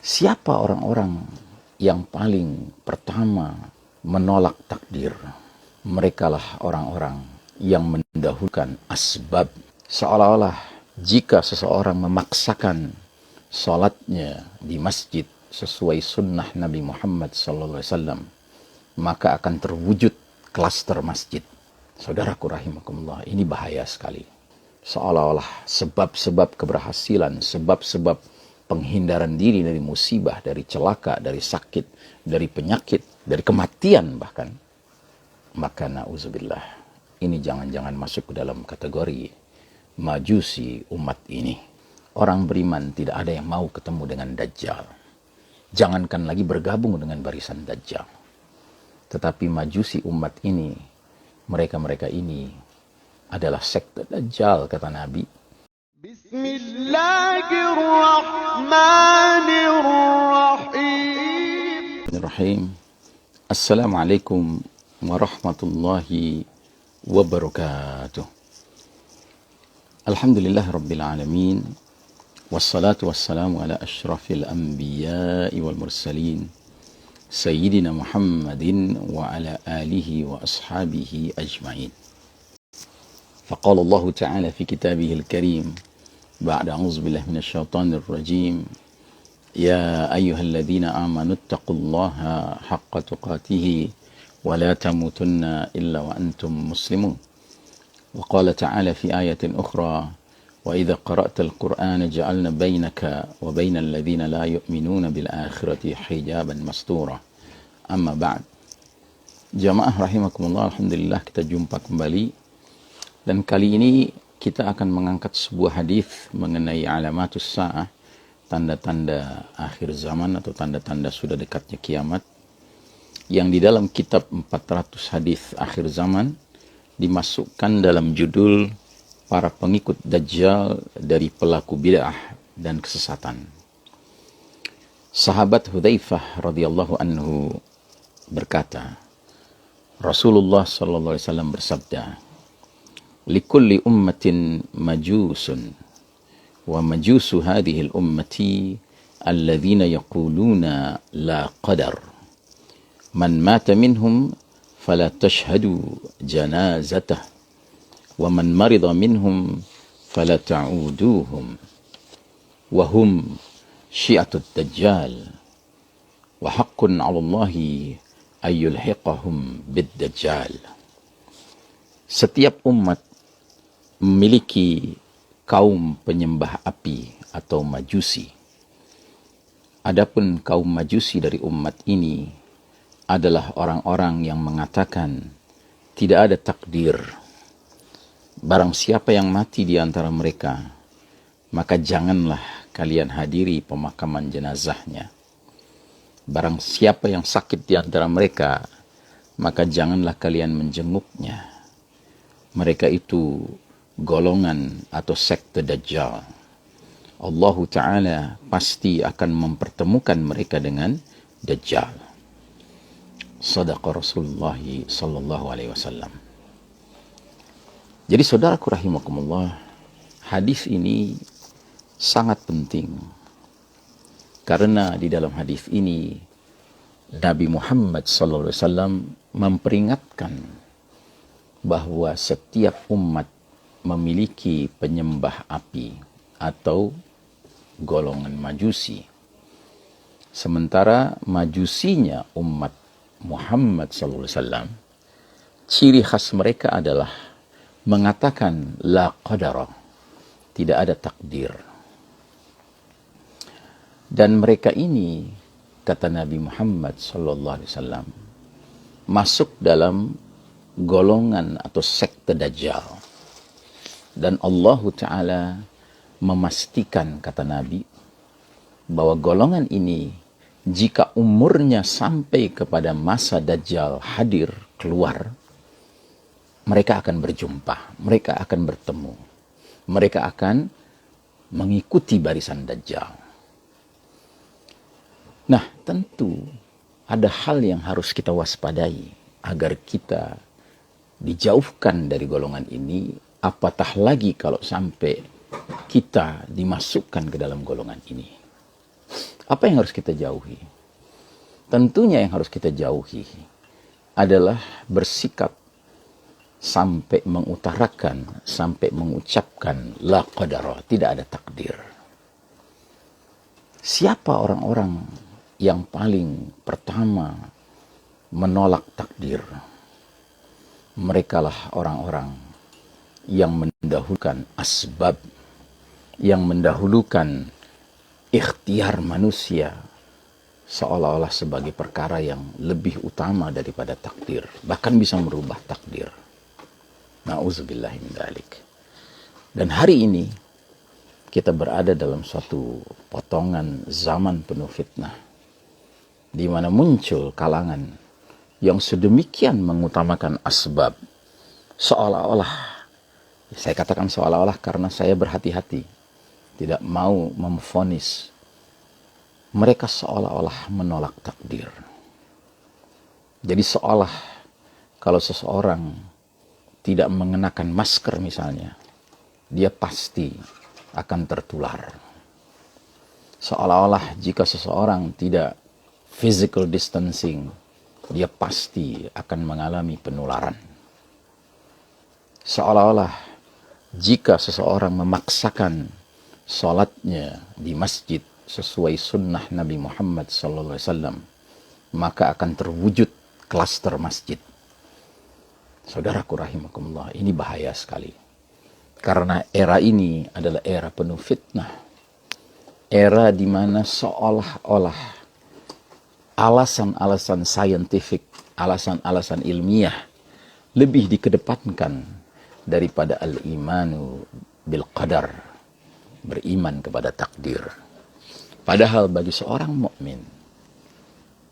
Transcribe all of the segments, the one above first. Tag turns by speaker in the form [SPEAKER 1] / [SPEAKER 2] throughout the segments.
[SPEAKER 1] Siapa orang-orang yang paling pertama menolak takdir? Merekalah orang-orang yang mendahulukan asbab. Seolah-olah jika seseorang memaksakan salatnya di masjid sesuai sunnah Nabi Muhammad SAW, maka akan terwujud klaster masjid. Saudaraku rahimakumullah, ini bahaya sekali. Seolah-olah sebab-sebab keberhasilan, sebab-sebab penghindaran diri dari musibah, dari celaka, dari sakit, dari penyakit, dari kematian bahkan. Maka na'udzubillah, ini jangan-jangan masuk ke dalam kategori majusi umat ini. Orang beriman tidak ada yang mau ketemu dengan Dajjal. Jangankan lagi bergabung dengan barisan Dajjal. Tetapi majusi umat ini, mereka-mereka ini adalah sekte Dajjal, kata Nabi. Bismillahirrahmanirrahim. Assalamualaikum warahmatullahi wabarakatuh. Alhamdulillah Rabbil Alamin. Wassalatu wassalamu ala ashrafil anbiya'i wal mursalin. Sayyidina Muhammadin wa ala alihi wa ashabihi ajma'in. فقال الله تعالى في كتابه الكريم بعد أعوذ بالله من الشيطان الرجيم يا أيها الذين آمنوا اتقوا الله حق تقاته ولا تموتن إلا وأنتم مسلمون. وقال تعالى في آية أخرى وإذا قرأت القرآن جعلنا بينك وبين الذين لا يؤمنون بالآخرة حجابا مستورا. أما بعد. Jamaah rahimakumullah, alhamdulillah kita jumpa kembali. Dan kali ini kita akan mengangkat sebuah hadis mengenai alamatus sa'ah, tanda-tanda akhir zaman atau tanda-tanda sudah dekatnya kiamat, yang di dalam kitab 400 hadis akhir zaman dimasukkan dalam judul para pengikut Dajjal dari pelaku bid'ah dan kesesatan. Sahabat Hudzaifah radhiyallahu anhu berkata, Rasulullah sallallahu alaihi wasallam bersabda, likulli ummatin majusun wa majusu hadhihi al-ummati alladhina yaquluna la qadar man mata minhum fala tashhadu janazatah wa man marida minhum fala ta'uduhum wa hum syi'atud dajjal wa haqqun 'ala Allahi ayyulhiqahum bid-dajjal. Setiap umat memiliki kaum penyembah api atau majusi. Adapun kaum majusi dari umat ini adalah orang-orang yang mengatakan tidak ada takdir. Barang siapa yang mati di antara mereka, maka janganlah kalian hadiri pemakaman jenazahnya. Barang siapa yang sakit di antara mereka, maka janganlah kalian menjenguknya. Mereka itu golongan atau sekte Dajjal. Allah Ta'ala pasti akan mempertemukan mereka dengan Dajjal. Sadaqa Rasulullah sallallahu alaihi wasallam. Jadi saudaraku rahimakumullah, hadis ini sangat penting. Karena di dalam hadis ini Nabi Muhammad sallallahu alaihi wasallam memperingatkan bahwa setiap umat memiliki penyembah api atau golongan majusi. Sementara majusinya umat Muhammad SAW, ciri khas mereka adalah mengatakan la qadara, tidak ada takdir. Dan mereka ini, kata Nabi Muhammad SAW, masuk dalam golongan atau sekte Dajjal. Dan Allah Ta'ala memastikan, kata Nabi, bahwa golongan ini jika umurnya sampai kepada masa Dajjal hadir, keluar, mereka akan berjumpa, mereka akan bertemu, mereka akan mengikuti barisan Dajjal. Nah, tentu ada hal yang harus kita waspadai agar kita dijauhkan dari golongan ini, apatah lagi kalau sampai kita dimasukkan ke dalam golongan ini. Apa yang harus kita jauhi? Tentunya yang harus kita jauhi adalah bersikap sampai mengutarakan, sampai mengucapkan la qadara, tidak ada takdir. Siapa orang-orang yang paling pertama menolak takdir? Merekalah orang-orang yang mendahulukan asbab, yang mendahulukan ikhtiar manusia seolah-olah sebagai perkara yang lebih utama daripada takdir, bahkan bisa merubah takdir. Na'udzubillahi min dzalik. Dan hari ini kita berada dalam suatu potongan zaman penuh fitnah, di mana muncul kalangan yang sedemikian mengutamakan asbab, seolah-olah, saya katakan seolah-olah karena saya berhati-hati, tidak mau memvonis. Mereka seolah-olah menolak takdir. Jadi seolah kalau seseorang tidak mengenakan masker misalnya, dia pasti akan tertular. Seolah-olah jika seseorang tidak physical distancing, dia pasti akan mengalami penularan. Seolah-olah jika seseorang memaksakan sholatnya di masjid sesuai sunnah Nabi Muhammad SAW, maka akan terwujud klaster masjid. Saudaraku rahimakumullah, ini bahaya sekali. Karena era ini adalah era penuh fitnah. Era di mana seolah-olah alasan-alasan saintifik, alasan-alasan ilmiah lebih dikedepankan daripada al-imanu bil qadar, beriman kepada takdir. Padahal bagi seorang mukmin,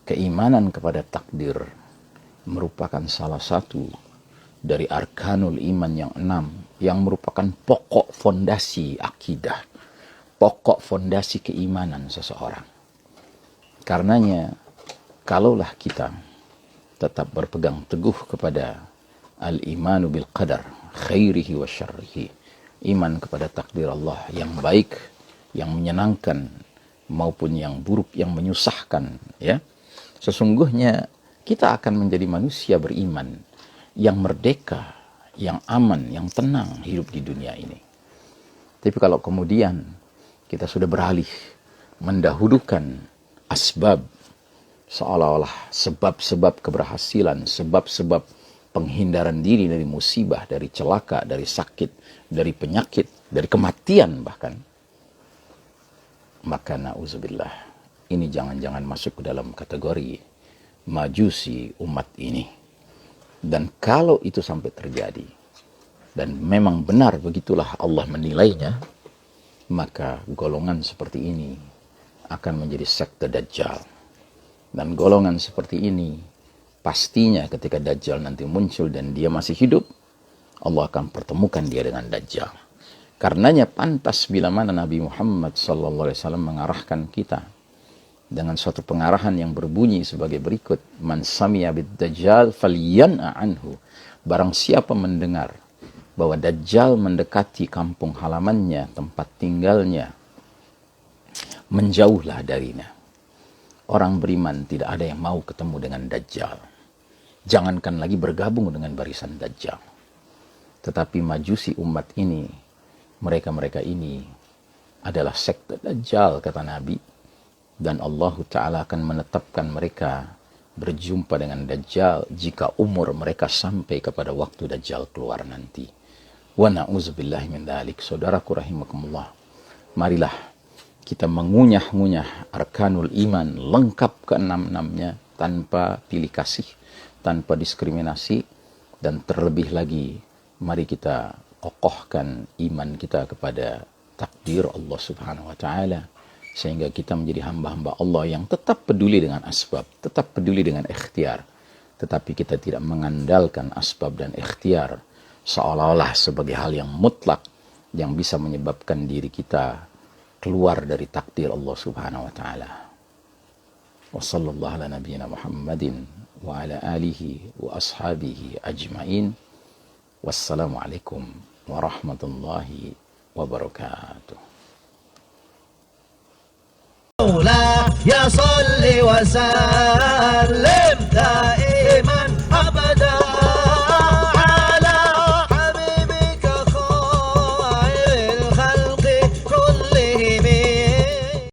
[SPEAKER 1] keimanan kepada takdir merupakan salah satu dari arkanul iman yang 6, yang merupakan pokok fondasi akidah, pokok fondasi keimanan seseorang. Karenanya, kalaulah kita tetap berpegang teguh kepada al-imanu bil qadar, khairihi wa syarrihi, iman kepada takdir Allah yang baik, yang menyenangkan, maupun yang buruk, yang menyusahkan, ya. Sesungguhnya kita akan menjadi manusia beriman yang merdeka, yang aman, yang tenang hidup di dunia ini. Tapi kalau kemudian kita sudah beralih mendahulukan asbab, seolah-olah sebab-sebab keberhasilan, sebab-sebab penghindaran diri dari musibah, dari celaka, dari sakit, dari penyakit, dari kematian bahkan, maka na'udzubillah, ini jangan-jangan masuk ke dalam kategori majusi umat ini. Dan kalau itu sampai terjadi, dan memang benar begitulah Allah menilainya, maka golongan seperti ini akan menjadi sekte Dajjal. Dan golongan seperti ini pastinya ketika Dajjal nanti muncul dan dia masih hidup, Allah akan pertemukan dia dengan Dajjal. Karenanya pantas bila mana Nabi Muhammad SAW mengarahkan kita dengan suatu pengarahan yang berbunyi sebagai berikut: man sami'a bid Dajjal falyan'a anhu. Barang siapa mendengar bahwa Dajjal mendekati kampung halamannya, tempat tinggalnya, menjauhlah darinya. Orang beriman tidak ada yang mau ketemu dengan Dajjal. Jangankan lagi bergabung dengan barisan Dajjal. Tetapi majusi umat ini, mereka-mereka ini adalah sekte Dajjal, kata Nabi. Dan Allah Ta'ala akan menetapkan mereka berjumpa dengan Dajjal jika umur mereka sampai kepada waktu Dajjal keluar nanti. Wa na'udzubillahi min dzalik. Saudaraku rahimakumullah, marilah kita mengunyah-ngunyah arkanul iman lengkap ke-6-6-nya tanpa pilih kasih, tanpa diskriminasi, dan terlebih lagi mari kita kokohkan iman kita kepada takdir Allah Subhanahu wa taala, sehingga kita menjadi hamba-hamba Allah yang tetap peduli dengan asbab, tetap peduli dengan ikhtiar, tetapi kita tidak mengandalkan asbab dan ikhtiar seolah-olah sebagai hal yang mutlak yang bisa menyebabkan diri kita keluar dari takdir Allah Subhanahu wa taala. Wa sallallahu ala nabiyyina Muhammadin wa ala alihi wa ashabihi ajma'in. Wassalamualaikum warahmatullahi wabarakatuh.
[SPEAKER 2] يا صل وسلم دائما